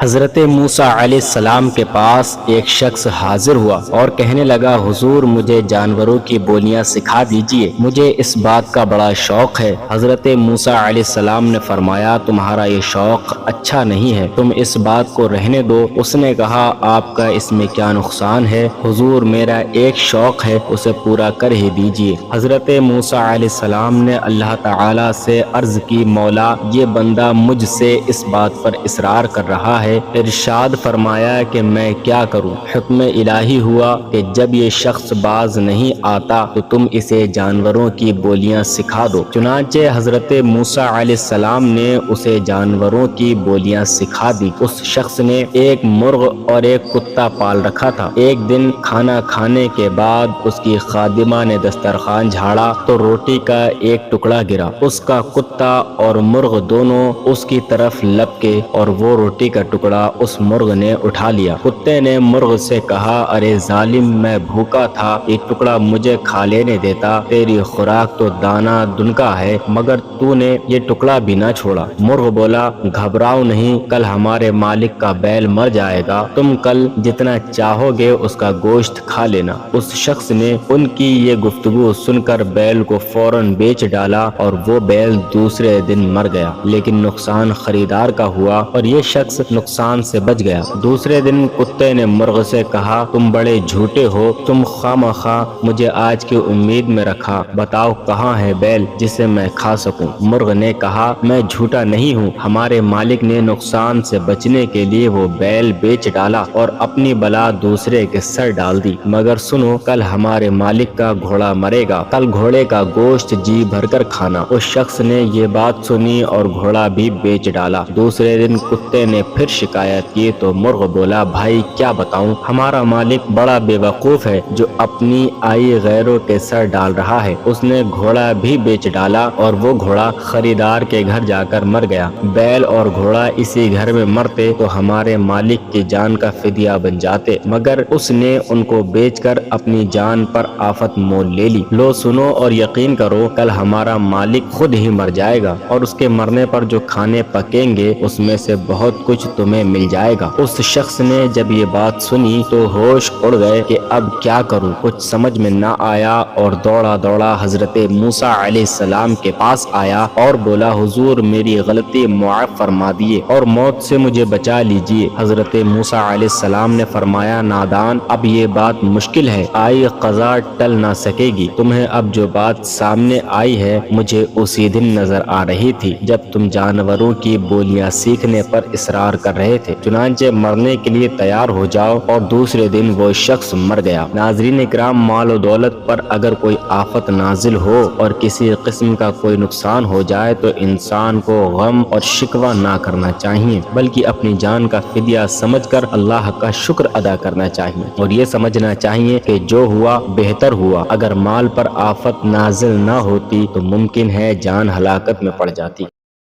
حضرت موسیٰ علیہ السلام کے پاس ایک شخص حاضر ہوا اور کہنے لگا، حضور مجھے جانوروں کی بولیاں سکھا دیجئے، مجھے اس بات کا بڑا شوق ہے۔ حضرت موسیٰ علیہ السلام نے فرمایا، تمہارا یہ شوق اچھا نہیں ہے، تم اس بات کو رہنے دو۔ اس نے کہا، آپ کا اس میں کیا نقصان ہے؟ حضور میرا ایک شوق ہے، اسے پورا کر ہی دیجئے۔ حضرت موسیٰ علیہ السلام نے اللہ تعالی سے عرض کی، مولا یہ بندہ مجھ سے اس بات پر اصرار کر رہا ہے، ارشاد فرمایا کہ میں کیا کروں؟ حکم الہی ہوا کہ جب یہ شخص باز نہیں آتا تو تم اسے جانوروں کی بولیاں سکھا دو۔ چنانچہ حضرت موسیٰ علیہ السلام نے اسے جانوروں کی بولیاں سکھا دی۔ اس شخص نے ایک مرغ اور ایک کتا پال رکھا تھا۔ ایک دن کھانا کھانے کے بعد اس کی خادمہ نے دسترخوان جھاڑا تو روٹی کا ایک ٹکڑا گرا۔ اس کا کتا اور مرغ دونوں اس کی طرف لپکے اور وہ روٹی کا ٹکڑا اس مرغ نے اٹھا لیا۔ کتے نے مرغ سے کہا، ارے ظالم، میں بھوکا تھا، یہ ٹکڑا مجھے کھا لینے دیتا، تیری خوراک تو دانا دنکا ہے مگر تو نے یہ ٹکڑا بھی نہ چھوڑا۔ مرغ بولا، گھبراؤ نہیں، کل ہمارے مالک کا بیل مر جائے گا، تم کل جتنا چاہو گے اس کا گوشت کھا لینا۔ اس شخص نے ان کی یہ گفتگو سن کر بیل کو فوراً بیچ ڈالا اور وہ بیل دوسرے دن مر گیا، لیکن نقصان خریدار کا ہوا اور یہ شخص نقصان سے بچ گیا۔ دوسرے دن کتے نے مرغ سے کہا، تم بڑے جھوٹے ہو، تم خواہ مجھے آج کی امید میں رکھا، بتاؤ کہاں ہے بیل جسے میں کھا سکوں؟ مرغ نے کہا، میں جھوٹا نہیں ہوں، ہمارے مالک نے نقصان سے بچنے کے لیے وہ بیل بیچ ڈالا اور اپنی بلا دوسرے کے سر ڈال دی، مگر سنو، کل ہمارے مالک کا گھوڑا مرے گا، کل گھوڑے کا گوشت جی بھر کر کھانا۔ اس شخص نے یہ بات سنی اور گھوڑا بھی بیچ ڈالا۔ دوسرے دن کتے نے پھر شکایت کی تو مرغ بولا، بھائی کیا بتاؤں، ہمارا مالک بڑا بے وقوف ہے جو اپنی آئی غیروں کے سر ڈال رہا ہے۔ اس نے گھوڑا بھی بیچ ڈالا اور وہ گھوڑا خریدار کے گھر جا کر مر گیا۔ بیل اور گھوڑا اسی گھر میں مرتے تو ہمارے مالک کی جان کا فدیہ بن جاتے، مگر اس نے ان کو بیچ کر اپنی جان پر آفت مول لے لی۔ لو سنو اور یقین کرو، کل ہمارا مالک خود ہی مر جائے گا اور اس کے مرنے پر جو کھانے پکیں گے اس میں سے بہت کچھ تمہیں مل جائے گا۔ اس شخص نے جب یہ بات سنی تو ہوش اڑ گئے کہ اب کیا کروں، کچھ سمجھ میں نہ آیا اور دوڑا دوڑا حضرت موسیٰ علیہ السلام کے پاس آیا اور بولا، حضور میری غلطی معاف فرما دیے اور موت سے مجھے بچا لیجیے۔ حضرت موسیٰ علیہ السلام نے فرمایا، نادان، اب یہ بات مشکل ہے، آئی قضا ٹل نہ سکے گی، تمہیں اب جو بات سامنے آئی ہے مجھے اسی دن نظر آ رہی تھی جب تم جانوروں کی بولیاں سیکھنے پر اصرار کر رہے تھے، چنانچہ مرنے کے لیے تیار ہو جاؤ۔ اور دوسرے دن وہ شخص مر گیا۔ ناظرین اکرام، مال و دولت پر اگر کوئی آفت نازل ہو اور کسی قسم کا کوئی نقصان ہو جائے تو انسان کو غم اور شکوہ نہ کرنا چاہیے، بلکہ اپنی جان کا فدیہ سمجھ کر اللہ کا شکر ادا کرنا چاہیے اور یہ سمجھنا چاہیے کہ جو ہوا بہتر ہوا، اگر مال پر آفت نازل نہ ہوتی تو ممکن ہے جان ہلاکت میں پڑ جاتی۔